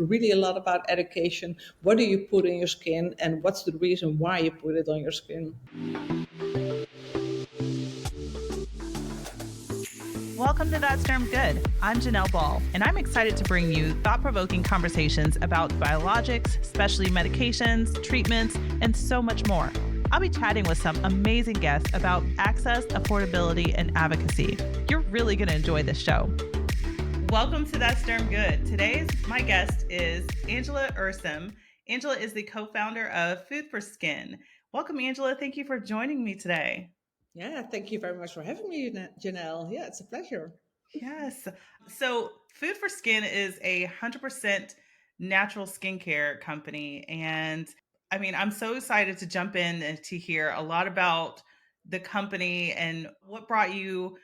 really a lot about education. What do you put in your skin, and what's the reason why you put it on your skin? Welcome to That's Term Good. I'm Janelle Ball, and I'm excited to bring you thought-provoking conversations about biologics, specialty medications, treatments, and so much more. I'll be chatting with some amazing guests about access, affordability, and advocacy. You're really going to enjoy this show. Welcome to That's Term Good. Today's my guest is Angela Ursem. Angela is the co-founder of Food for Skin. Welcome, Angela. Thank you for joining me today. Yeah, thank you very much for having me, Janelle. Yeah, it's a pleasure. Yes. So Food for Skin is 100% natural skincare company. And I mean, I'm so excited to jump in and to hear a lot about the company and what brought you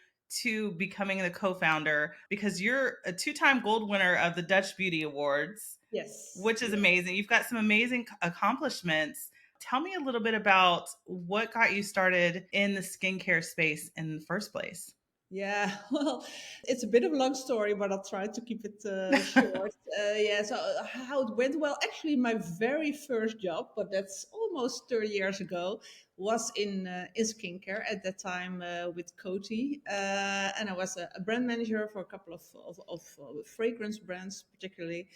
to becoming the co-founder, because you're a two-time gold winner of the Dutch Beauty Awards, Yes. which is amazing. You've got some amazing accomplishments. Tell me a little bit about what got you started in the skincare space in the first place. Yeah, well, it's a bit of a long story, but I'll try to keep it short. Yeah, so how it went? Well, actually, my very first job, but that's almost 30 years ago, was in skincare at that time with Coty, and I was a brand manager for a couple of fragrance brands, particularly.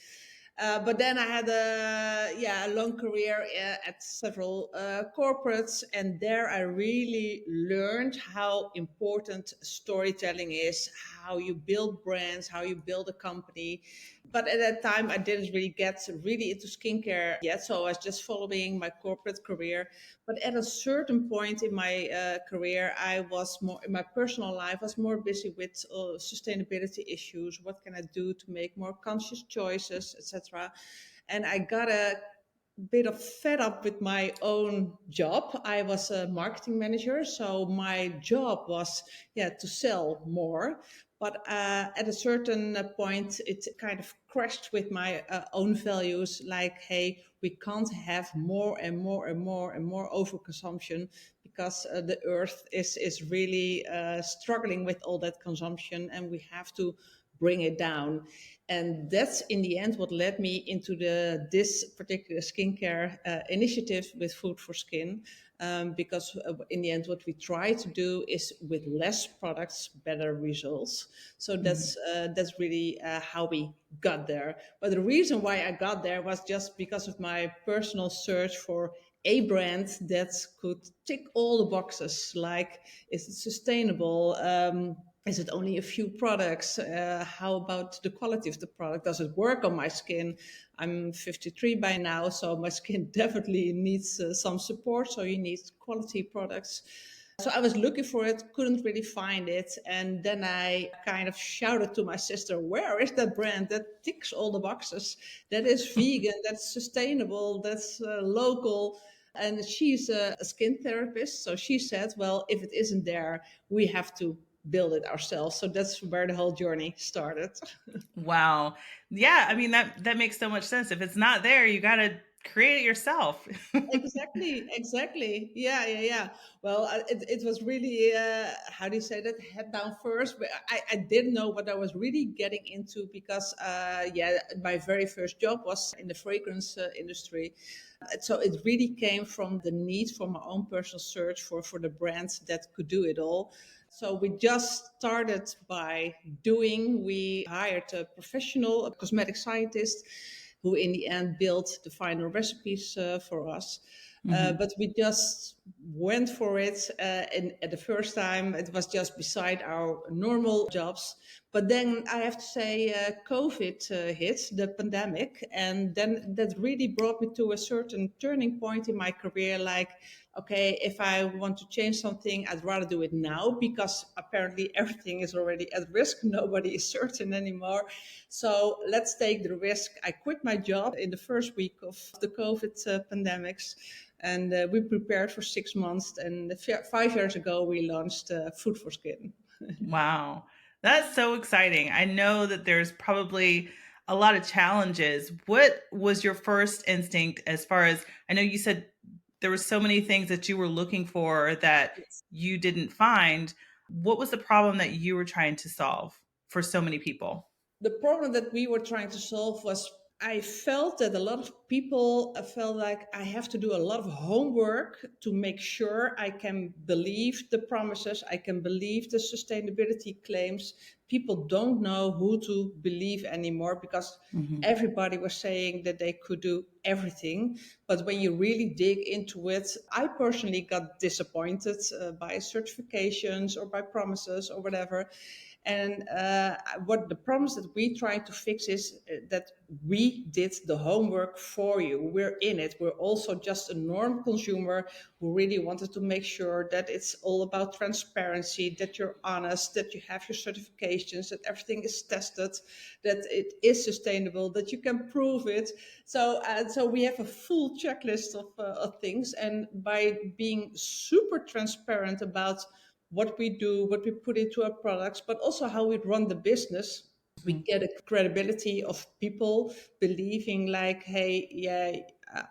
But then I had a long career at several corporates, and there I really learned how important storytelling is, how you build brands, how you build a company. But at that time, I didn't really get really into skincare yet, so I was just following my corporate career. But at a certain point in my career, I was more in my personal life. I was more busy with sustainability issues. What can I do to make more conscious choices, etc. And I got a bit of fed up with my own job. I was a marketing manager, so my job was to sell more. But at a certain point, it kind of crashed with my own values. Like, hey, we can't have more and more and more and more overconsumption because the earth is really struggling with all that consumption, and we have to bring it down. And that's in the end what led me into this particular skincare initiative with Food for Skin, because in the end what we try to do is with less products, better results. So that's really how we got there. But the reason why I got there was just because of my personal search for a brand that could tick all the boxes, like is it sustainable, is it only a few products? How about the quality of the product? Does it work on my skin? I'm 53 by now, so my skin definitely needs some support. So you need quality products. So I was looking for it, couldn't really find it. And then I kind of shouted to my sister, where is that brand that ticks all the boxes? That is vegan, that's sustainable, that's local. And she's a skin therapist. So she said, well, if it isn't there, we have to build it ourselves. So that's where the whole journey started. Wow. Yeah, I mean that makes so much sense. If it's not there, you got to create it yourself. Exactly. Yeah. Well, it was really, how do you say that? Head down first. But I didn't know what I was really getting into because, my very first job was in the fragrance industry. So it really came from the need for my own personal search for the brands that could do it all. So we just started by we hired a professional, a cosmetic scientist, who in the end built the final recipes for us. But we just went for it. And at the first time, it was just beside our normal jobs. But then I have to say, COVID hit, the pandemic. And then that really brought me to a certain turning point in my career. Like, okay, if I want to change something, I'd rather do it now because apparently everything is already at risk. Nobody is certain anymore. So let's take the risk. I quit my job in the first week of the COVID pandemics. And we prepared for 6 months. And 5 years ago, we launched Food for Skin. Wow. That's so exciting. I know that there's probably a lot of challenges. What was your first instinct as far as I know you said there were so many things that you were looking for that you didn't find. What was the problem that you were trying to solve for so many people? The problem that we were trying to solve was I felt that a lot of people felt like I have to do a lot of homework to make sure I can believe the promises, I can believe the sustainability claims. People don't know who to believe anymore because Hmm. everybody was saying that they could do everything. But when you really dig into it, I personally got disappointed by certifications or by promises or whatever. And what the promise that we try to fix is that we did the homework for you. We're in it. We're also just a normal consumer who really wanted to make sure that it's all about transparency, that you're honest, that you have your certifications, that everything is tested, that it is sustainable, that you can prove it. So we have a full checklist of things. And by being super transparent about what we do, what we put into our products, but also how we run the business, we Hmm. get a credibility of people believing like, hey, yeah,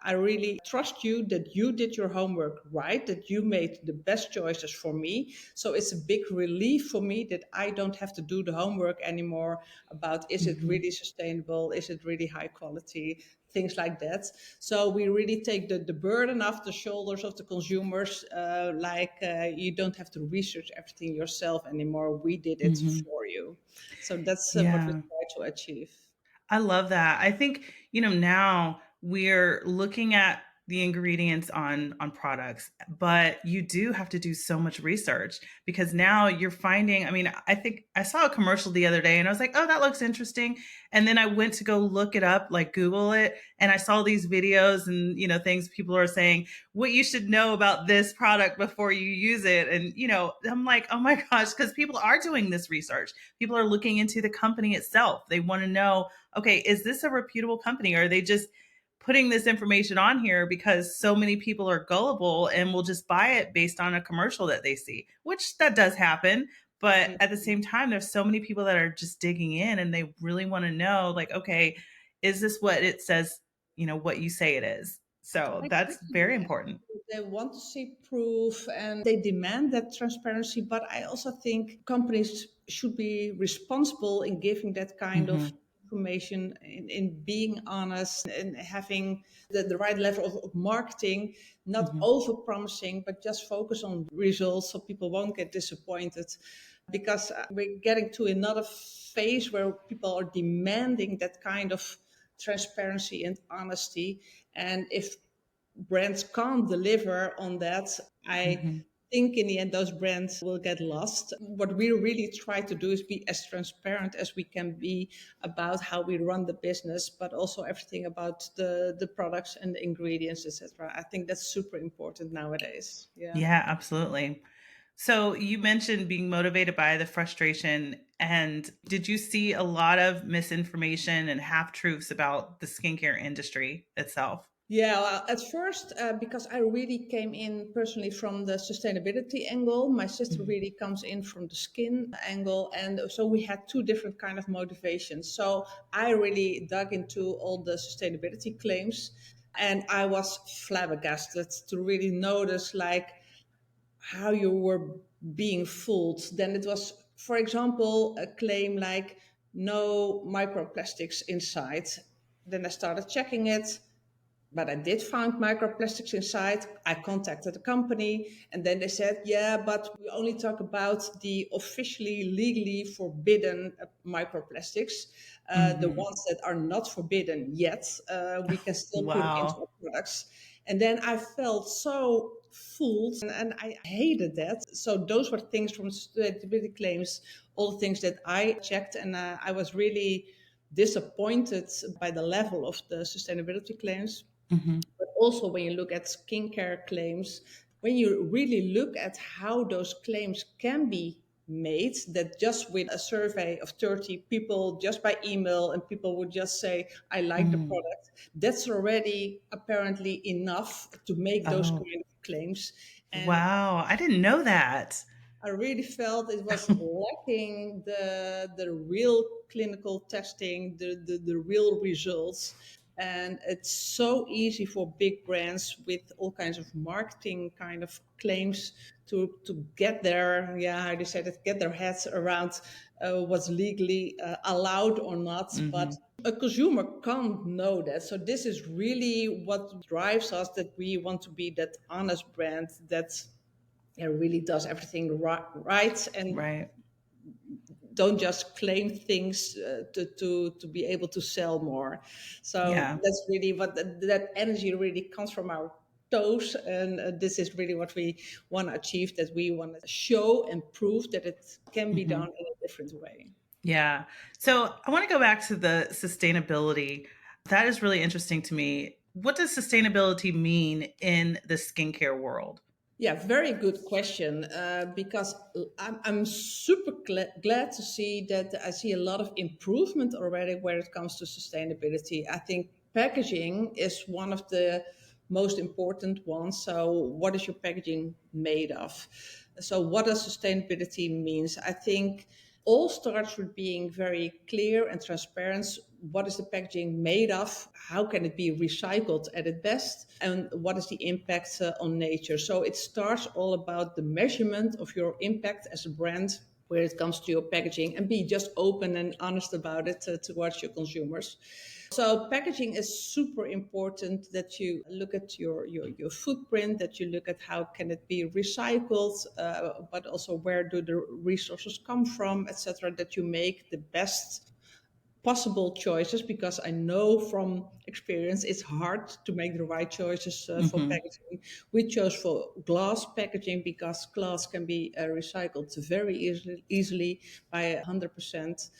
I really trust you that you did your homework right, that you made the best choices for me. So it's a big relief for me that I don't have to do the homework anymore about is it Hmm. really sustainable, is it really high quality, things like that. So we really take the burden off the shoulders of the consumers, you don't have to research everything yourself anymore. We did it Hmm. for you. So that's what we Yeah. try to achieve. I love that. I think, now we're looking at the ingredients on products, but you do have to do so much research because now you're finding, I mean, I think I saw a commercial the other day and I was like, "Oh, that looks interesting." And then I went to go look it up, like Google it, and I saw these videos and, things people are saying, what you should know about this product before you use it. And, I'm like, "Oh my gosh," because people are doing this research. People are looking into the company itself. They want to know, okay, is this a reputable company? Or are they just putting this information on here because so many people are gullible and will just buy it based on a commercial that they see, which that does happen. But at the same time, there's so many people that are just digging in and they really want to know, like, okay, is this what it says, what you say it is? So that's very Exactly. important. They want to see proof and they demand that transparency. But I also think companies should be responsible in giving that kind of Hmm. information, in being honest and having the right level of marketing, not Hmm. over promising, but just focus on results so people won't get disappointed. Because we're getting to another phase where people are demanding that kind of transparency and honesty. And if brands can't deliver on that, I Hmm. think in the end those brands will get lost. What we really try to do is be as transparent as we can be about how we run the business, but also everything about the products and the ingredients, etc. I think that's super important nowadays. Yeah. Yeah, absolutely. So you mentioned being motivated by the frustration. And did you see a lot of misinformation and half truths about the skincare industry itself? Yeah, well, at first, because I really came in personally from the sustainability angle, my sister Mhm. really comes in from the skin angle, and so we had two different kind of motivations. So I really dug into all the sustainability claims, and I was flabbergasted to really notice like how you were being fooled. Then it was, for example, a claim like no microplastics inside. Then I started checking it, but I did find microplastics inside. I contacted the company and then they said, yeah, but we only talk about the officially legally forbidden microplastics. The Mhm. ones that are not forbidden yet, we can still put into Wow. our products. And then I felt so fooled and I hated that. So those were things from sustainability claims, all the things that I checked. And I was really disappointed by the level of the sustainability claims. Mhm. But also, when you look at skincare claims, when you really look at how those claims can be made, that just with a survey of 30 people, just by email, and people would just say, I like the Mm. product, that's already apparently enough to make those Oh, kind of claims. And wow. I didn't know that. I really felt it was lacking the real clinical testing, the real results. And it's so easy for big brands with all kinds of marketing kind of claims to get their, yeah, how do you say that, get their heads around what's legally allowed or not. But Hmm. a consumer can't know that. So this is really what drives us, that we want to be that honest brand that really does everything right and Right. don't just claim things to be able to sell more. So Yeah. that's really what that energy really comes from our toes, and this is really what we want to achieve. That we want to show and prove that it can be Hmm. done in a different way. Yeah. So I want to go back to the sustainability. That is really interesting to me. What does sustainability mean in the skincare world? Yeah, very good question. Because I'm super glad to see that I see a lot of improvement already where it comes to sustainability. I think packaging is one of the most important ones. So, what is your packaging made of? So, what does sustainability means? I think all starts with being very clear and transparent. What is the packaging made of? How can it be recycled at its best? And what is the impact on nature? So it starts all about the measurement of your impact as a brand where it comes to your packaging, and be just open and honest about it towards your consumers. So packaging is super important, that you look at your footprint, that you look at how can it be recycled, but also where do the resources come from, etc. That you make the best possible choices, because I know from experience it's hard to make the right choices for Hmm. packaging. We chose for glass packaging because glass can be recycled very easily by 100%.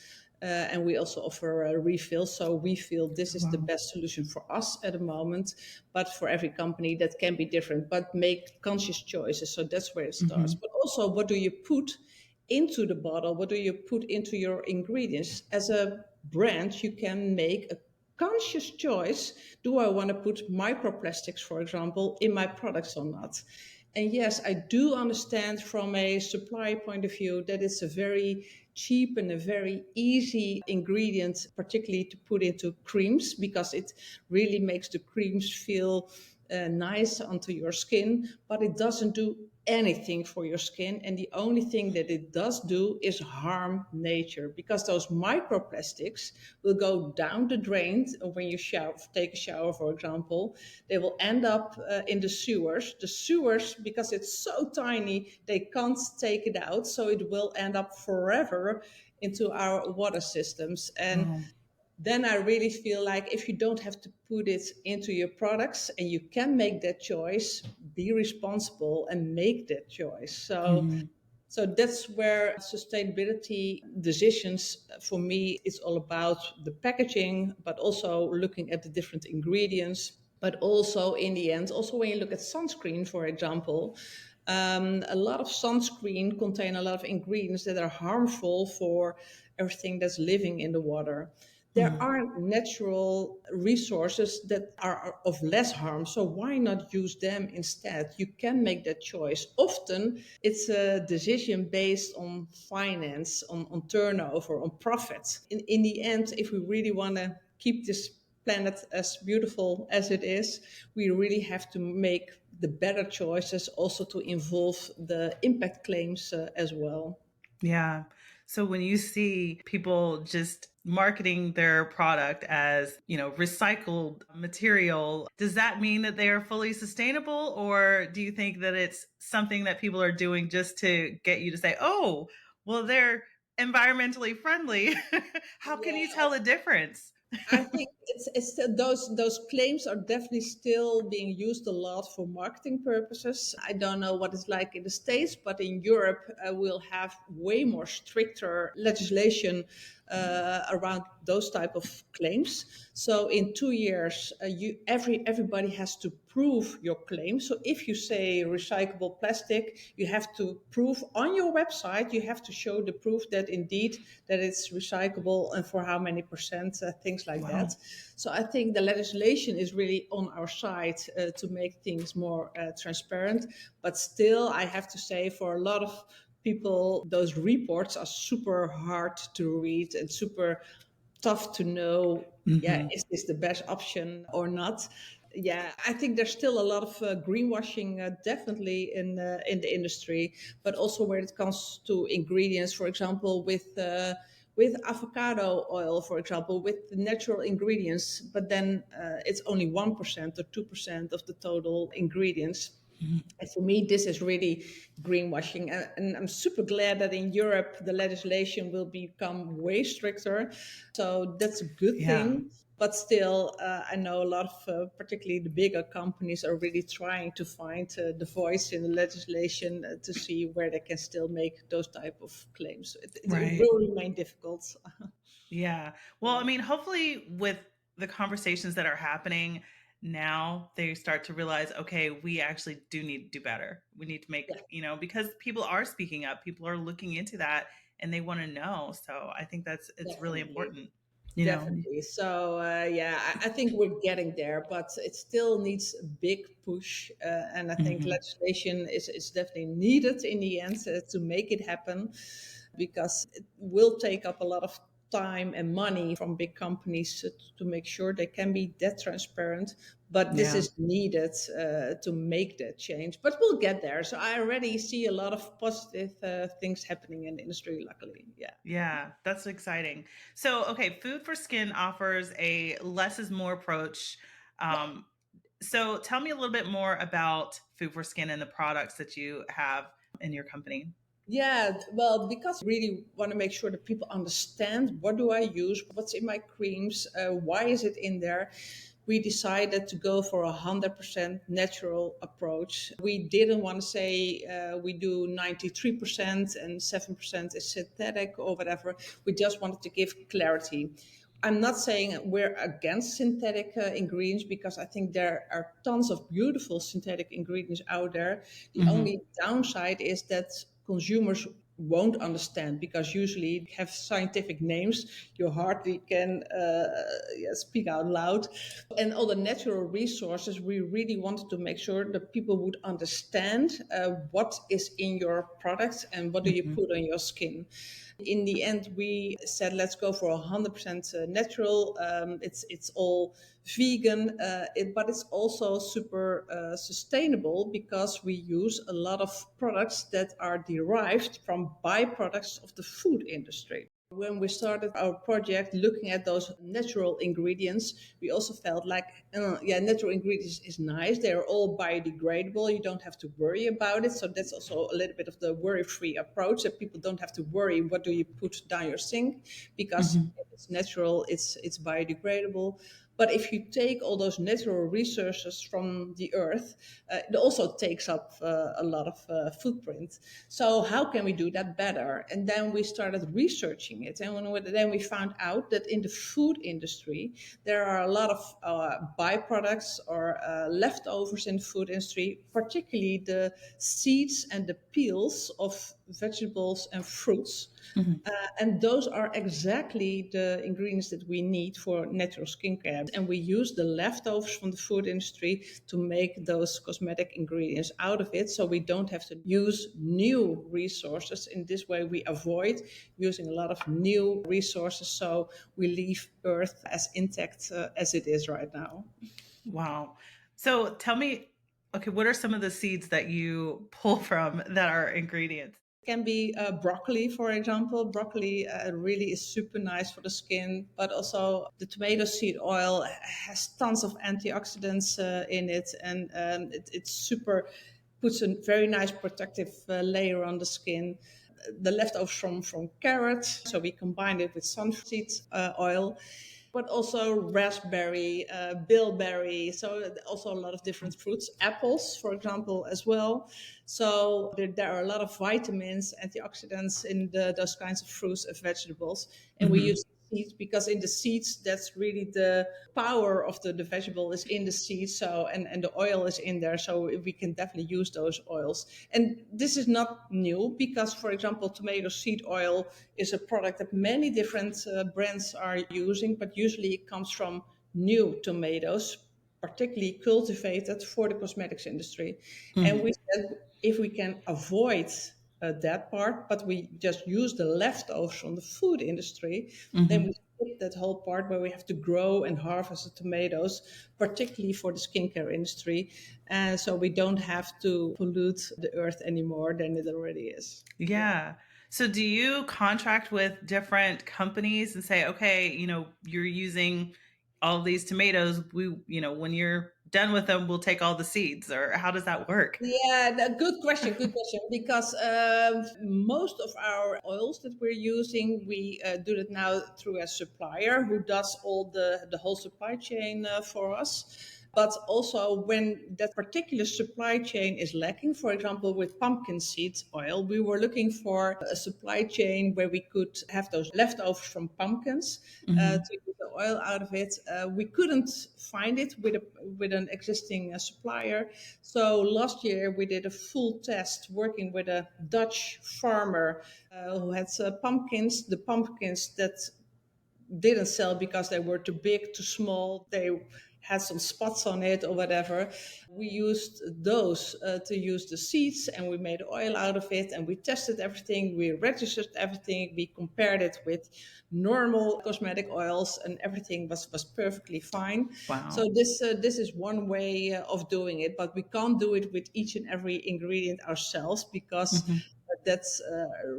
And we also offer refills. So we feel this is the Wow. best solution for us at the moment. But for every company, that can be different. But make conscious choices. So that's where it starts. Hmm. But also, what do you put into the bottle? What do you put into your ingredients? As a brand, you can make a conscious choice. Do I want to put microplastics, for example, in my products or not? And yes, I do understand from a supply point of view that it's a very cheap and a very easy ingredient, particularly to put into creams, because it really makes the creams feel nice onto your skin, but it doesn't do anything for your skin. And the only thing that it does do is harm nature, because those microplastics will go down the drain when you shower, take a shower, for example. They will end up in the sewers. The sewers, because it's so tiny, they can't take it out. So it will end up forever into our water systems. And Wow. then I really feel like if you don't have to put it into your products and you can make that choice, be responsible and make that choice. Hmm. So that's where sustainability decisions for me is all about the packaging, but also looking at the different ingredients. But also in the end, also when you look at sunscreen, for example, a lot of sunscreen contain a lot of ingredients that are harmful for everything that's living in the water. There Hmm. are natural resources that are of less harm, so why not use them instead? You can make that choice. Often it's a decision based on finance, on turnover, on profit. In the end, if we really want to keep this planet as beautiful as it is, we really have to make the better choices, also to involve the impact claims as well. Yeah. So when you see people just marketing their product as, recycled material, does that mean that they are fully sustainable? Or do you think that it's something that people are doing just to get you to say, oh, well, they're environmentally friendly? How can you tell Yeah, the difference? I think it's still, those claims are definitely still being used a lot for marketing purposes. I don't know what it's like in the States, but in Europe we'll have way more stricter legislation around those type of claims. So in 2 years, everybody has to prove your claim. So if you say recyclable plastic, you have to prove on your website. You have to show the proof that indeed that it's recyclable and for how many percent, things like that. Wow. So I think the legislation is really on our side to make things more transparent. But still, I have to say, for a lot of people, those reports are super hard to read and super tough to know, yeah, Hmm. is this the best option or not? Yeah, I think there's still a lot of greenwashing, definitely in the industry, but also when it comes to ingredients, for example, with avocado oil, for example, with the natural ingredients, but then it's only 1% or 2% of the total ingredients. And for me, this is really greenwashing. And I'm super glad that in Europe, the legislation will become way stricter. So that's a good Yeah. thing. But still, I know a lot of, particularly the bigger companies, are really trying to find the voice in the legislation to see where they can still make those type of claims. It Right. will remain difficult. Yeah. Well, I mean, hopefully with the conversations that are happening now, they start to realize, okay, we actually do need to do better. We need to make, Yeah. because people are speaking up, people are looking into that and they want to know. So I think it's really Definitely. important, you know. Definitely. So yeah, I think we're getting there, but it still needs a big push, and I think Hmm. legislation is definitely needed in the end to make it happen, because it will take up a lot of time and money from big companies to make sure they can be that transparent. But this Yeah. is needed to make that change. But we'll get there. So I already see a lot of positive things happening in the industry. Luckily, yeah. Yeah, that's exciting. So, okay, Food for Skin offers a less is more approach. Um, so, tell me a little bit more about Food for Skin and the products that you have in your company. Yeah, well, because really want to make sure that people understand what do I use, what's in my creams, why is it in there. We decided to go for 100% natural approach. We didn't want to say we do 93% and 7% is synthetic or whatever. We just wanted to give clarity. I'm not saying we're against synthetic ingredients, because I think there are tons of beautiful synthetic ingredients out there. The Hmm. only downside is that consumers won't understand, because usually have scientific names you hardly can yeah, speak out loud. And all the natural resources, we really wanted to make sure that people would understand what is in your product and what do you Hmm. put on your skin. In the end, we said let's go for 100% natural. It's all vegan, but it's also super sustainable, because we use a lot of products that are derived from byproducts of the food industry. When we started our project looking at those natural ingredients, we also felt like, yeah, natural ingredients is nice. They're all biodegradable. You don't have to worry about it. So that's also a little bit of the worry-free approach, that people don't have to worry what do you put down your sink, because Hmm. if it's natural, it's biodegradable. But if you take all those natural resources from the earth, it also takes up a lot of footprint. So how can we do that better? And then we started researching it, and then we found out that in the food industry there are a lot of byproducts or leftovers in the food industry, particularly the seeds and the peels of vegetables and fruits. Hmm. And those are exactly the ingredients that we need for natural skincare. And we use the leftovers from the food industry to make those cosmetic ingredients out of it. So we don't have to use new resources. In this way, we avoid using a lot of new resources. So we leave Earth as intact as it is right now. Wow. So, tell me, okay, what are some of the seeds that you pull from that are ingredients? Can be broccoli, for example. Broccoli really is super nice for the skin, but also the tomato seed oil has tons of antioxidants in it, and it's super, puts a very nice protective layer on the skin. The leftovers from carrots, so we combine it with sunflower seed oil, but also raspberry, bilberry. So also a lot of different fruits, apples, for example, as well. So there are a lot of vitamins, antioxidants in those kinds of fruits and vegetables. And we Hmm. use seeds, because in the seeds, that's really the power of the vegetable is in the seeds. So, and the oil is in there. So we can definitely use those oils. And this is not new, because, for example, tomato seed oil is a product that many different brands are using, but usually it comes from new tomatoes, particularly cultivated for the cosmetics industry. And Hmm. we said if we can avoid that part, but we just use the leftovers from the food industry, then we Hmm. skip that whole part where we have to grow and harvest the tomatoes, particularly for the skincare industry. And so we don't have to pollute the earth any more than it already is. Yeah. Yeah. So do you contract with different companies and say, okay, you're using all these tomatoes. When you're done with them, we'll take all the seeds, or how does that work? Yeah, good question. Good question. Because most of our oils that we're using, we do it now through a supplier who does all the whole supply chain for us. But also, when that particular supply chain is lacking, for example, with pumpkin seed oil, we were looking for a supply chain where we could have those leftovers from pumpkins Hmm. to get the oil out of it. We couldn't find it with an existing supplier. So last year we did a full test working with a Dutch farmer who had pumpkins. The pumpkins that didn't sell because they were too big, too small. They had some spots on it or whatever. We used those to use the seeds, and we made oil out of it, and we tested everything. We registered everything. We compared it with normal cosmetic oils, and everything was perfectly fine. So Wow. this is one way of doing it, but we can't do it with each and every ingredient ourselves because Hmm. that's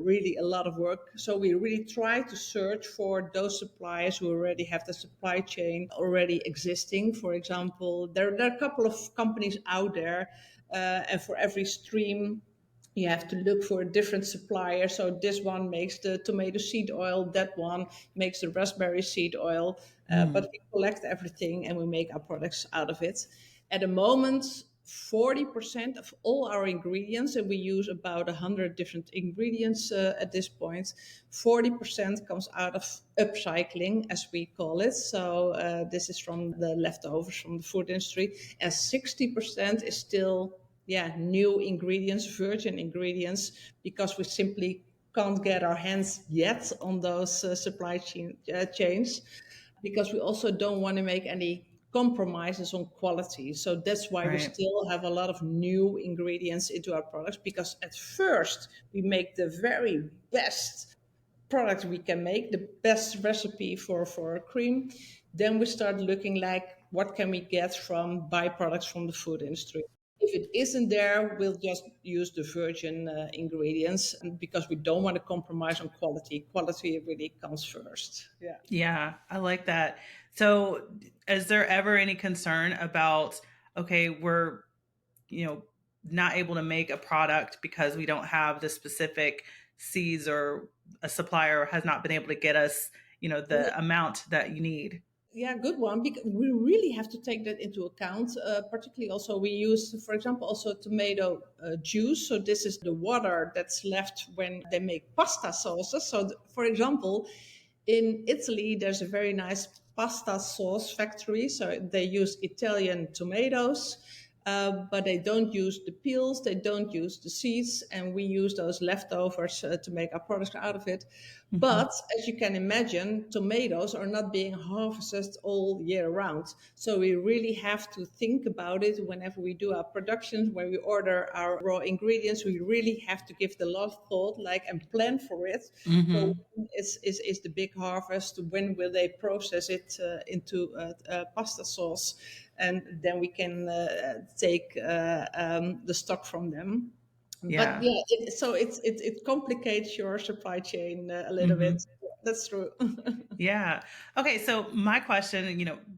really a lot of work. So we really try to search for those suppliers who already have the supply chain already existing. For example, there are a couple of companies out there, and for every stream, you have to look for a different supplier. So this one makes the tomato seed oil, that one makes the raspberry seed oil. But we collect everything and we make our products out of it. At the moment, 40% of all our ingredients, and we use about 100 different ingredients at this point, 40% comes out of upcycling, as we call it. So this is from the leftovers from the food industry, and 60% is still new ingredients, virgin ingredients, because we simply can't get our hands yet on those chains, because we also don't want to make any compromises on quality. So that's why we Right. still have a lot of new ingredients into our products, because at first we make the very best product we can make, the best recipe for a cream. Then we start looking like, what can we get from byproducts from the food industry? If it isn't there, we'll just use the virgin ingredients, and because we don't want to compromise on quality. Quality really comes first. Yeah. Yeah, I like that. So, is there ever any concern about, okay, we're, you know, not able to make a product because we don't have the specific seeds, or a supplier has not been able to get us, the amount that you need? Yeah, good one. Because we really have to take that into account. Particularly, also we use, for example, also tomato juice. So this is the water that's left when they make pasta sauces. So, for example, in Italy, there's a very nice pasta sauce factory. So they use Italian tomatoes, but they don't use the peels, they don't use the seeds, and we use those leftovers to make our products out of it. Hmm. But as you can imagine, tomatoes are not being harvested all year round. So we really have to think about it whenever we do our productions, when we order our raw ingredients. We really have to give the last thought, like, and plan for it. So Hmm. when is the big harvest? When will they process it into pasta sauce? And then we can take the stock from them. But Yeah. yeah, it complicates your supply chain a little bit. Hmm. That's true. Yeah. Okay. So my question,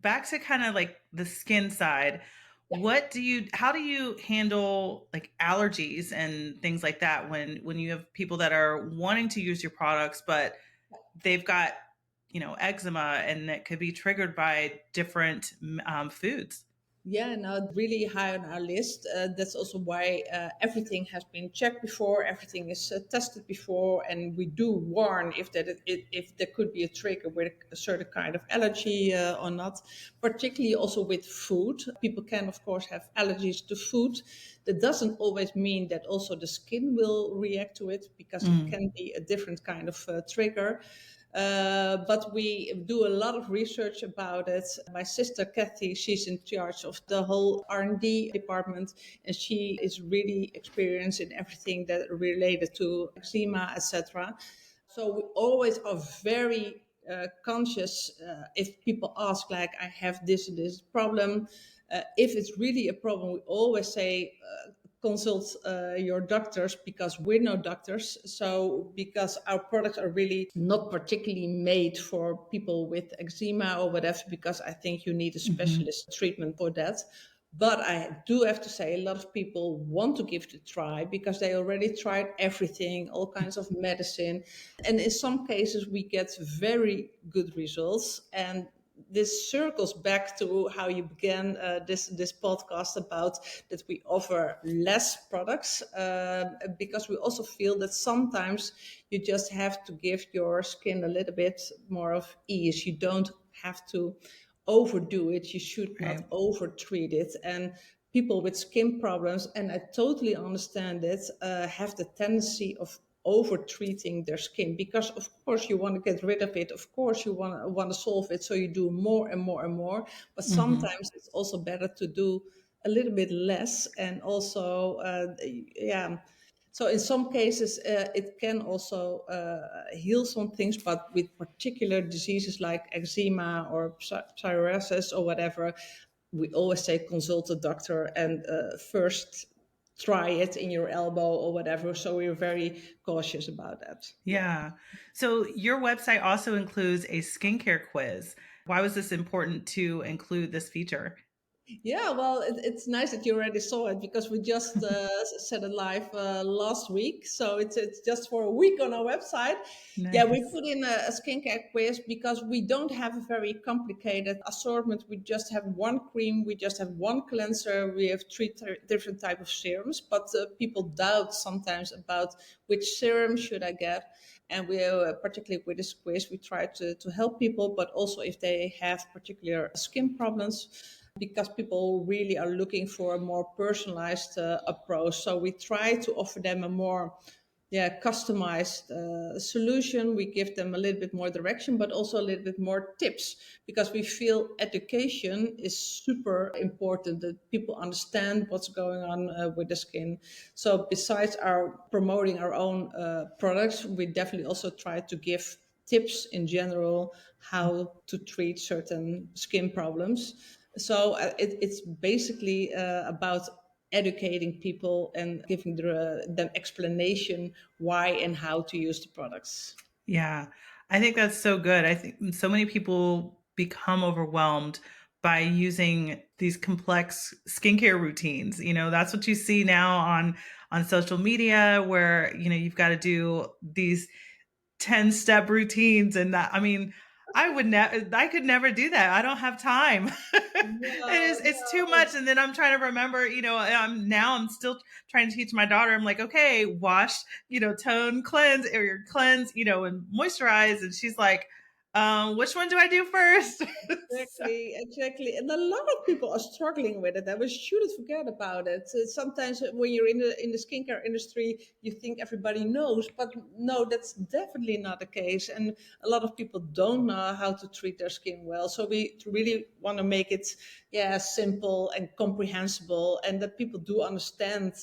back to kind of like the skin side, how do you handle like allergies and things like that when you have people that are wanting to use your products, but they've got, eczema, and it could be triggered by different foods? Yeah, no, really high on our list. That's also why everything has been checked before, everything is tested before, and we do warn if there could be a trigger with a certain kind of allergy or not. Particularly also with food, people can of course have allergies to food. That doesn't always mean that also the skin will react to it, because it Mm. can be a different kind of trigger. But we do a lot of research about it. My sister Kathy, she's in charge of the whole R&D department, and she is really experienced in everything that related to eczema, etc. So we always are very conscious if people ask, like, I have this problem. If it's really a problem, we always say, consult your doctors, because we're no doctors. So because our products are really not particularly made for people with eczema or whatever, because I think you need a Hmm. specialist treatment for that. But I do have to say, a lot of people want to give it a try because they already tried everything, all kinds of medicine. And in some cases, we get very good results. And this circles back to how you began this podcast, about that we offer less products, because we also feel that sometimes you just have to give your skin a little bit more of ease. You don't have to overdo it. You should not Right. over treat it. And people with skin problems, and I totally understand it, have the tendency of over treating their skin, because of course you want to get rid of it, of course you want to solve it, so you do more and more and more. But Hmm. sometimes it's also better to do a little bit less. And also yeah, so in some cases it can also heal some things. But with particular diseases like eczema or psoriasis or whatever, we always say consult a doctor, and first try it in your elbow or whatever. So we're very cautious about that. Yeah. Yeah. So your website also includes a skincare quiz. Why was this important to include this feature? Yeah, well, it's nice that you already saw it, because we just set it live last week. So it's just for a week on our website. Yeah, we Nice. put in a skincare quiz because we don't have a very complicated assortment. We just have one cream, we just have one cleanser, we have three different type of serums. But people doubt sometimes about which serum should I get. And we, particularly with this quiz, we try to help people, but also if they have particular skin problems, because people really are looking for a more personalized approach. So we try to offer them a more, yeah, customized solution. We give them a little bit more direction, but also a little bit more tips, because we feel education is super important, that people understand what's going on with the skin. So besides our promoting our own products, we definitely also try to give tips in general how to treat certain skin problems. So it's basically about educating people and giving them explanation why and how to use the products. Yeah, I think that's so good. I think so many people become overwhelmed by using these complex skincare routines. That's what you see now on social media, where you've got to do these 10-step routines, and that, I mean, I could never do that. I don't have time. No, It's too no. much. And then I'm trying to remember, I'm still trying to teach my daughter. I'm like, okay, wash, tone, cleanse, or cleanse, and moisturize. And she's like, which one do I do first? So, Exactly, exactly. And a lot of people are struggling with it. And we shouldn't forget about it. Sometimes when you're in the skincare industry, you think everybody knows, but no, that's definitely not the case. And a lot of people don't know how to treat their skin well. So we really want to make it, yeah, simple and comprehensible, and that people do understand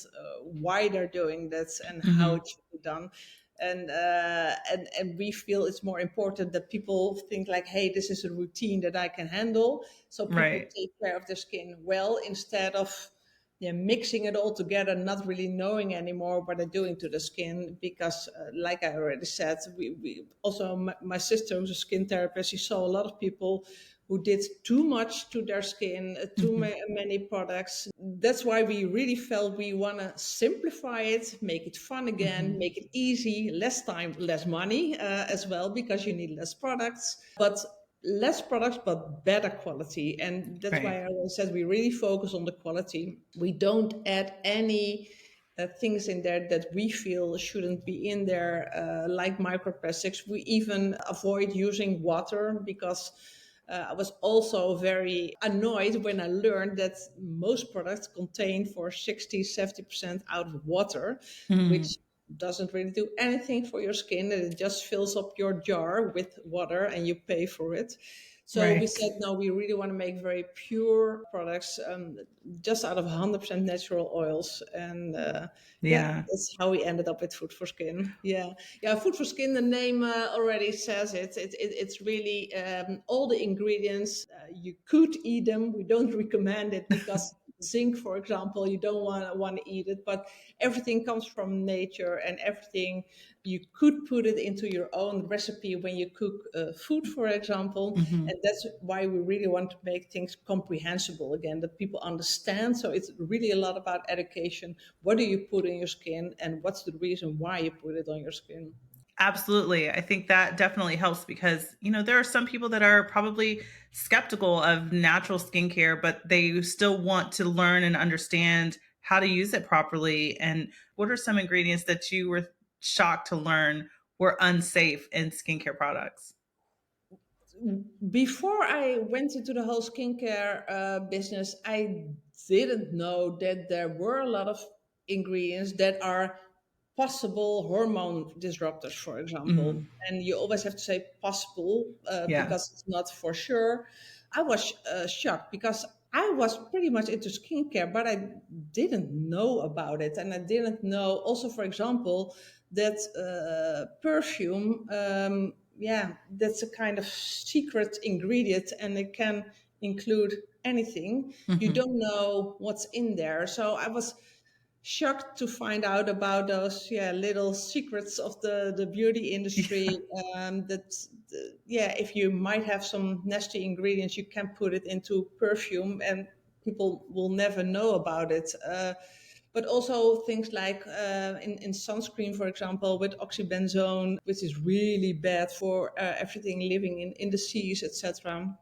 why they're doing that and how mhm, it should be done. And we feel it's more important that people think like, hey, this is a routine that I can handle, so people right. take care of their skin well, instead of, yeah, mixing it all together, not really knowing anymore what they're doing to the skin. Because like I already said, we also, my sister, who's a skin therapist, she saw a lot of people who did too much to their skin, Mhm, many products. That's why we really felt we want to simplify it, make it fun again, mhm, make it easy, less time, less money as well, because you need less products. But less products, but better quality. And that's why right. I always said we really focus on the quality. We don't add any things in there that we feel shouldn't be in there, like microplastics. We even avoid using water, because I was also very annoyed when I learned that most products contain for 60-70% out of water, Mhm, which doesn't really do anything for your skin. It just fills up your jar with water and you pay for it. So we Right. said, no, we really want to make very pure products, just out of 100% natural oils. And yeah, Yeah. that's how we ended up with Food for Skin. Yeah. Yeah. Food for Skin, the name already says it. It's really all the ingredients. You could eat them. We don't recommend it because zinc, for example, you don't want to eat it, but everything comes from nature, and everything you could put it into your own recipe when you cook food, for example. Hmm. And that's why we really want to make things comprehensible again, that people understand. So it's really a lot about education. What do you put in your skin, and what's the reason why you put it on your skin? Absolutely. I think that definitely helps because, there are some people that are probably skeptical of natural skincare, but they still want to learn and understand how to use it properly. And what are some ingredients that you were shocked to learn were unsafe in skincare products? Before I went into the whole skincare business, I didn't know that there were a lot of ingredients that are possible hormone disruptors, for example. Mm, And you always have to say possible, yeah. because it's not for sure. I was shocked because I was pretty much into skincare, but I didn't know about it. And I didn't know also, for example, that perfume, yeah, that's a kind of secret ingredient, and it can include anything. You Hmm. don't know what's in there. So I was shocked to find out about those, yeah, little secrets of the beauty industry. That yeah, if you might have some nasty ingredients, you can put it into perfume, and people will never know about it. But also things like in sunscreen, for example, with oxybenzone, which is really bad for everything living in the seas, etc.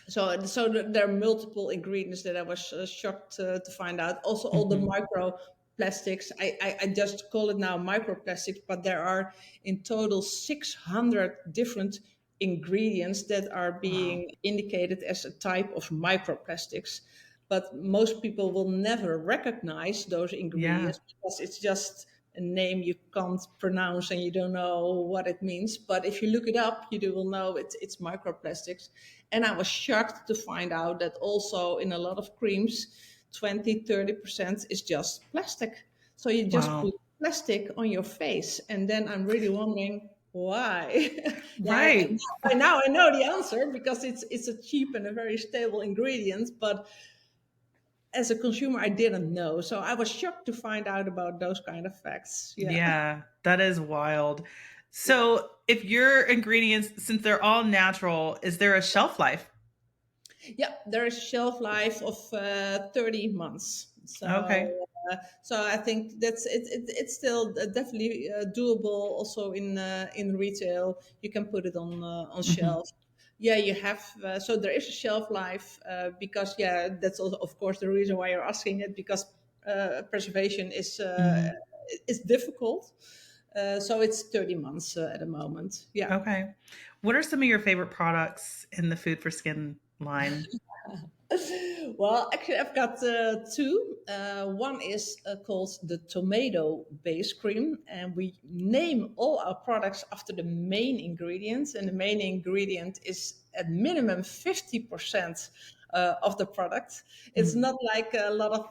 So there are multiple ingredients that I was shocked to find out. Also, all the Hmm. microplastics. I just call it now microplastics, but there are in total 600 different ingredients that are Wow. being indicated as a type of microplastics. But most people will never recognize those Yeah. ingredients because it's just a name you can't pronounce and you don't know what it means. But if you look it up, you will know it's microplastics. And I was shocked to find out that also in a lot of creams, 20-30% is just plastic. So you just Wow. put plastic on your face. And then I'm really wondering why. Yeah, and Right. now I know the answer because it's a cheap and a very stable ingredient. But as a consumer, I didn't know. So I was shocked to find out about those kind of facts. Yeah. Yeah, that is wild. Yeah. So, if your ingredients, since they're all natural, is there a shelf life? Yeah, there is shelf life of 30 months. Okay. So I think that's it's still definitely doable. Also in retail, you can put it on Hmm. shelf. Yeah, you have. So there is a shelf life because yeah, that's also of course the reason why you're asking it, because preservation Hmm. is difficult. So it's 30 months at the moment. Yeah. Okay. What are some of your favorite products in the food for skin line? Well, actually, I've got two. One is called the tomato base cream, and we name all our products after the main ingredients. And the main ingredient is at minimum 50% of the product. It's Mm. not like a lot of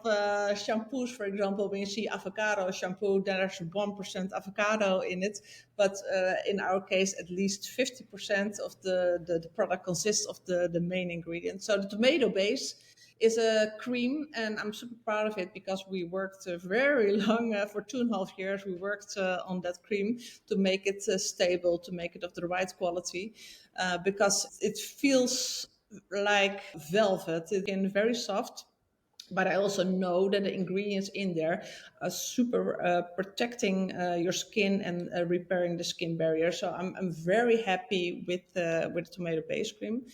shampoos, for example, when you see avocado shampoo, there's 1% avocado in it. But in our case, at least 50% of the product consists of the main ingredient. So the tomato base is a cream, and I'm super proud of it because we worked very long, for 2.5 years. We worked on that cream to make it stable, to make it of the right quality, because it feels like velvet. It's very soft, but I also know that the ingredients in there are super protecting your skin and repairing the skin barrier. So I'm very happy with the tomato base cream.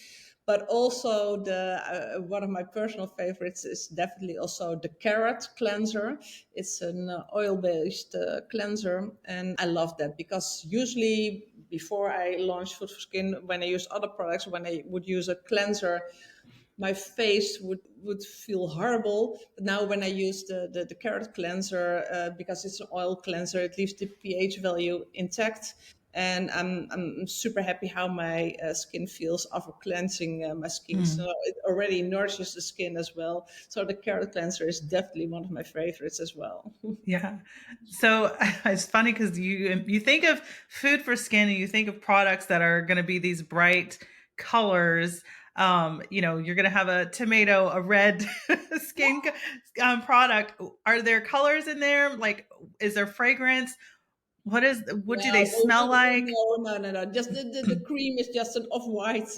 But also the one of my personal favorites is definitely also the carrot cleanser. It's an oil-based cleanser, and I love that because usually before I launched Food for Skin, when I use other products, when I would use a cleanser, my face would feel horrible. But now when I use the carrot cleanser, because it's an oil cleanser, it leaves the pH value intact. and I'm super happy how my skin feels after cleansing my skin. So it already nourishes the skin as well. So the carrot cleanser is definitely one of my favorites as well. Yeah. So it's funny because you think of food for skin and you think of products that are going to be these bright colors. You're going to have a tomato, a red product. Are there colors in there? Like, is there fragrance? What do Yeah, they smell like? no. Just the cream is just an off-white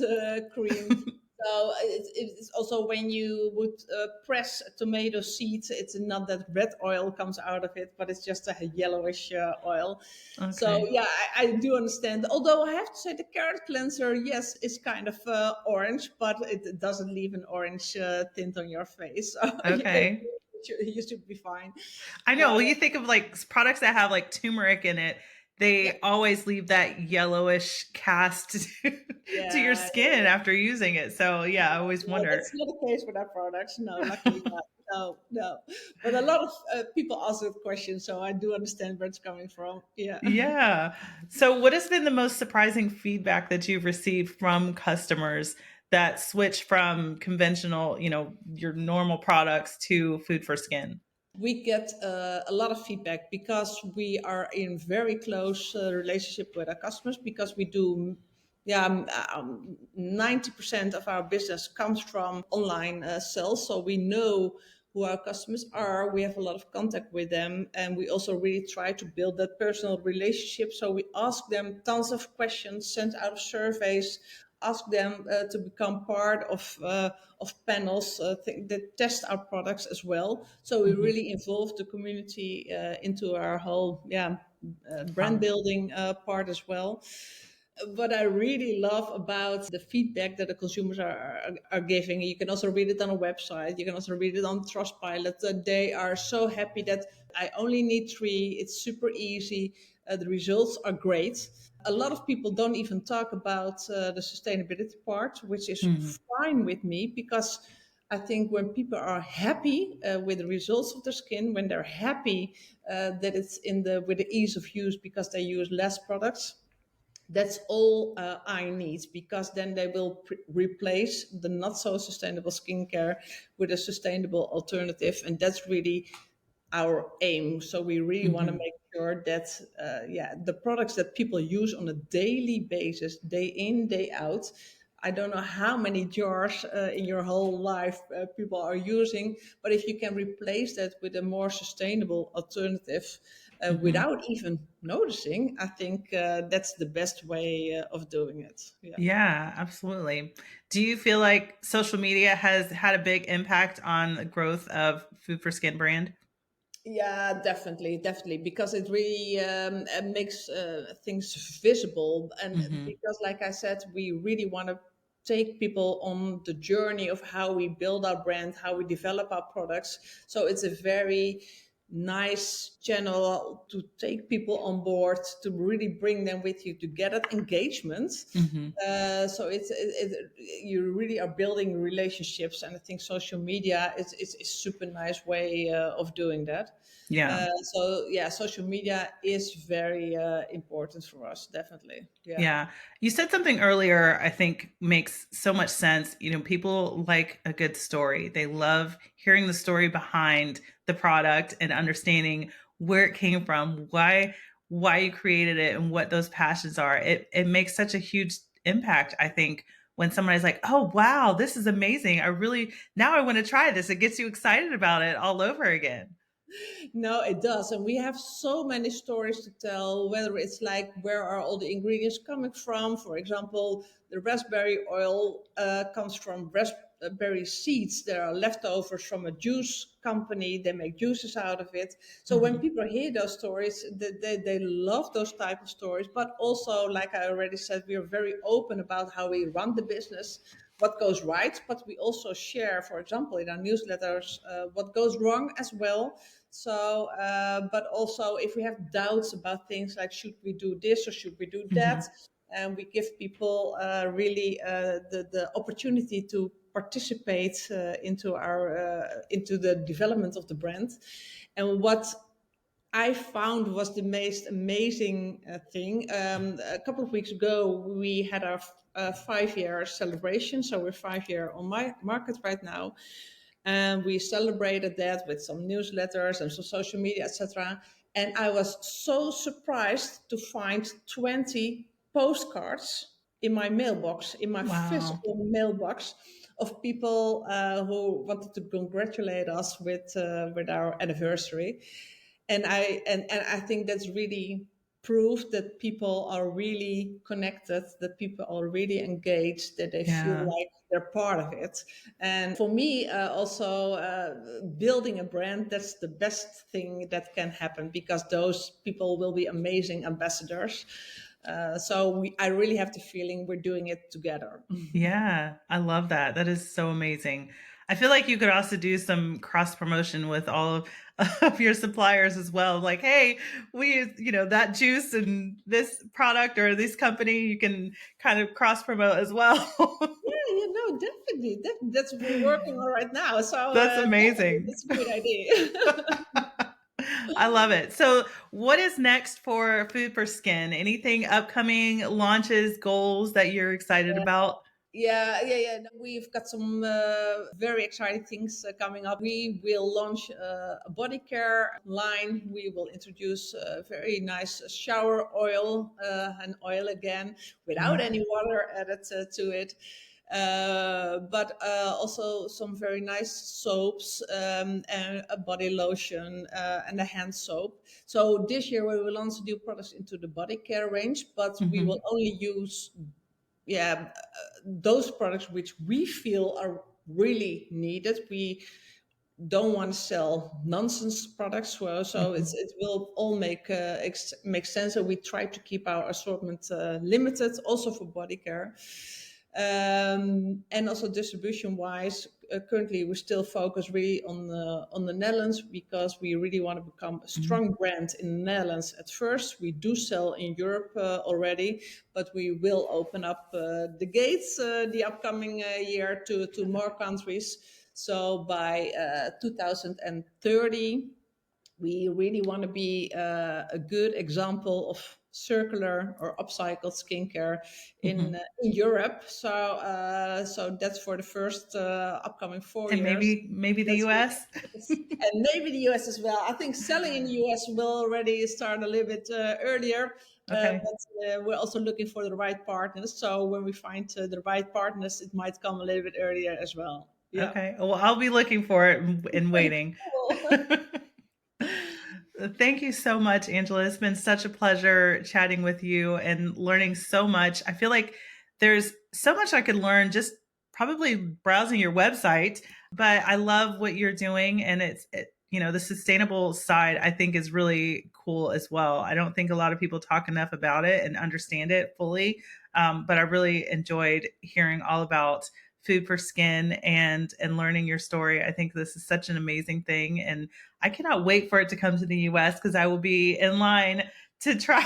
cream. So it's also when you would press a tomato seed, it's not that red oil comes out of it, but it's just a yellowish oil. So Okay. yeah, I do understand. Although I have to say the carrot cleanser, yes, is kind of orange, but it doesn't leave an orange tint on your face. So Okay. you should be fine. I know. Uh, Well, you think of like products that have like turmeric in it, yeah, they always leave that yellowish cast to your yeah, skin after using it. So, yeah, I always no, wonder. that's not the case with our products. No, luckily not. No, no. But a lot of people ask that question, so I do understand where it's coming from. Yeah. Yeah. So, what has been the most surprising feedback that you've received from customers that switch from conventional, your normal products to food for skin? We get a lot of feedback because we are in very close relationship with our customers because we do, yeah, 90% of our business comes from online sales. So we know who our customers are. We have a lot of contact with them, and we also really try to build that personal relationship. So we ask them tons of questions, send out surveys, ask them to become part of panels that test our products as well. So we Hmm. really involve the community into our whole brand Wow. building part as well. What I really love about the feedback that the consumers are giving, you can also read it on a website, you can also read it on Trustpilot, that they are so happy that I only need three, it's super easy, the results are great. A lot of people don't even talk about the sustainability part, which is Hmm. fine with me because I think when people are happy with the results of their skin, when they're happy that it's in the with the ease of use because they use less products, that's all I need because then they will replace the not so sustainable skincare with a sustainable alternative, and that's really our aim. So we really want to Hmm. make sure that the products that people use on a daily basis, day in, day out. I don't know how many jars in your whole life people are using, but if you can replace that with a more sustainable alternative Hmm. without even noticing, I think that's the best way of doing it. Yeah. Yeah, absolutely. Do you feel like social media has had a big impact on the growth of Food for Skin brand? Yeah, definitely, definitely, because it really makes things visible, and Hmm. because, like I said, we really want to take people on the journey of how we build our brand, how we develop our products. So it's a very nice channel to take people on board, to really bring them with you to get that engagement. Hmm. So you really are building relationships, and I think social media is a super nice way of doing that. Yeah. So yeah, social media is very important for us, definitely. Yeah. Yeah. You said something earlier, I think makes so much sense. People like a good story. They love hearing the story behind the product and understanding where it came from, why you created it and what those passions are. It makes such a huge impact, I think, when somebody's like, "Oh, wow, this is amazing. I really now I want to try this." It gets you excited about it all over again. No, it does. And we have so many stories to tell, whether it's like where are all the ingredients coming from. For example, the raspberry oil comes from raspberry seeds. There are leftovers from a juice company. They make juices out of it. So when Hmm. people hear those stories, they love those type of stories. But also, like I already said, we are very open about how we run the business, what goes right, but we also share, for example, in our newsletters, what goes wrong as well. So, but also if we have doubts about things like should we do this or should we do that, Hmm. and we give people really the opportunity to participate into the development of the brand. And what I found was the most amazing thing. A couple of weeks ago, we had our 5-year celebration. So we're 5 year on my market right now. And we celebrated that with some newsletters and some social media, etc. And I was so surprised to find 20 postcards in my mailbox, in my Wow. physical mailbox, of people who wanted to congratulate us with our anniversary. And I think that's really proof that people are really connected, that people are really engaged, that they feel Yeah. like they're part of it. And for me, also building a brand, that's the best thing that can happen, because those people will be amazing ambassadors. I really have the feeling we're doing it together. Yeah, I love that. That is so amazing. I feel like you could also do some cross promotion with all of your suppliers as well. Like, hey, we use, that juice and this product or this company, you can kind of cross promote as well. Yeah, no, definitely. That's what we're working on right now. So That's definitely, amazing. that's a good idea. I love it. So, what is next for Food for Skin? Anything upcoming launches, goals that you're excited about? Yeah. No, we've got some very exciting things coming up. We will launch a body care line. We will introduce a very nice shower oil, an oil again, without Mm-hmm. any water added to it. But also some very nice soaps, and a body lotion, and a hand soap. So this year we will launch new products into the body care range, but we Mm-hmm. will only use, those products which we feel are really needed. We don't want to sell nonsense products, so Mm-hmm. it will all make sense. And we try to keep our assortment limited, also for body care. And also distribution wise, currently we still focus really on the Netherlands, because we really want to become a Mm-hmm. strong brand in the Netherlands at first. We do sell in Europe already, but we will open up the gates the upcoming year to more countries. So by 2030, we really want to be a good example of circular or upcycled skincare Mm-hmm. in Europe. So that's for the first upcoming four And years. maybe the That's US. and maybe the US as well. I think selling in the US will already start a little bit earlier, Okay. but we're also looking for the right partners. So when we find the right partners, it might come a little bit earlier as well. Yeah. Okay. Well, I'll be looking for it and waiting. Cool. Thank you so much, Angela. It's been such a pleasure chatting with you and learning so much. I feel like there's so much I could learn just probably browsing your website, but I love what you're doing. And the sustainable side I think is really cool as well. I don't think a lot of people talk enough about it and understand it fully. But I really enjoyed hearing all about Food for Skin and learning your story. I think this is such an amazing thing, and I cannot wait for it to come to the US because I will be in line to try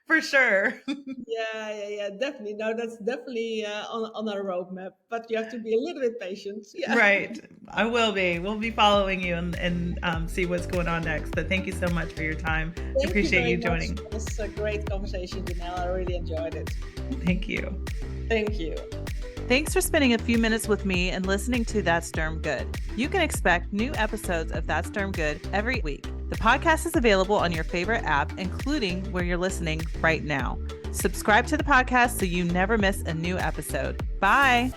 for sure. Yeah, definitely. No, that's definitely on our roadmap, but you have to be a little bit patient. Yeah. Right. I will be. We'll be following you and see what's going on next. But thank you so much for your time. I Thank you appreciate very you much. joining. It was a great conversation, Janelle. I really enjoyed it. Thank you. Thank you. Thanks for spending a few minutes with me and listening to That's Derm Good. You can expect new episodes of That's Derm Good every week. The podcast is available on your favorite app, including where you're listening right now. Subscribe to the podcast so you never miss a new episode. Bye.